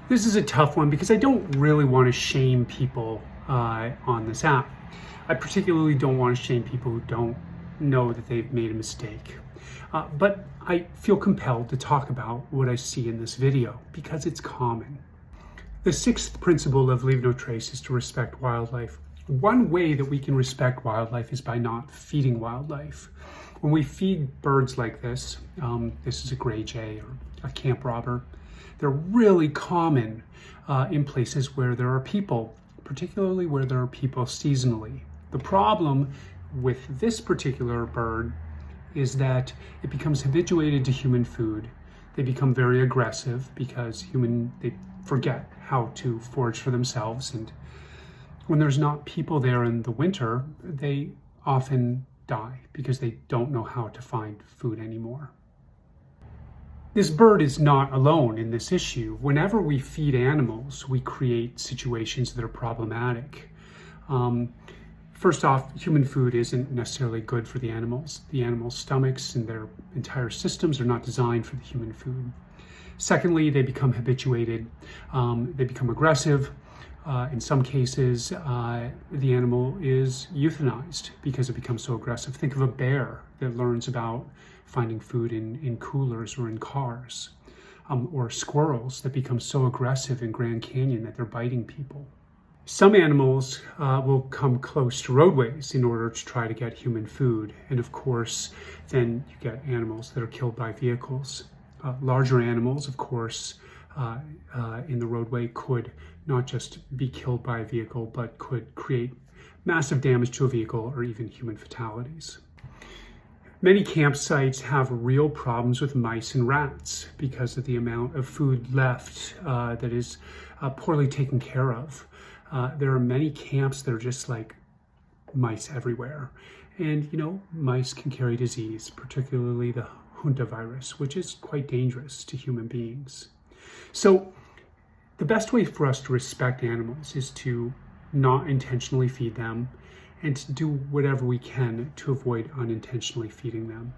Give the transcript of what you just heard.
This is a tough one because I don't really want to shame people on this app. I particularly don't want to shame people who don't know that they've made a mistake. But I feel compelled to talk about what I see in this video because it's common. The sixth principle of Leave No Trace is to respect wildlife. One way that we can respect wildlife is by not feeding wildlife. When we feed birds like this is a gray jay or a camp robber, they're really common in places where there are people, particularly where there are people seasonally. The problem with this particular bird is that it becomes habituated to human food. They become very aggressive because they forget how to forage for themselves. And when there's not people there in the winter, they often die because they don't know how to find food anymore. This bird is not alone in this issue. Whenever we feed animals, we create situations that are problematic. First off, human food isn't necessarily good for the animals. The animals' stomachs and their entire systems are not designed for the human food. Secondly, they become habituated. They become aggressive. In some cases, the animal is euthanized because it becomes so aggressive. Think of a bear that learns about finding food in coolers or in cars, or squirrels that become so aggressive in Grand Canyon that they're biting people. Some animals will come close to roadways in order to try to get human food. And of course, then you get animals that are killed by vehicles. Larger animals, of course, in the roadway could not just be killed by a vehicle, but could create massive damage to a vehicle or even human fatalities. Many campsites have real problems with mice and rats because of the amount of food left that is poorly taken care of. There are many camps that are just like mice everywhere. And, mice can carry disease, particularly the Junta virus, which is quite dangerous to human beings. So the best way for us to respect animals is to not intentionally feed them and to do whatever we can to avoid unintentionally feeding them.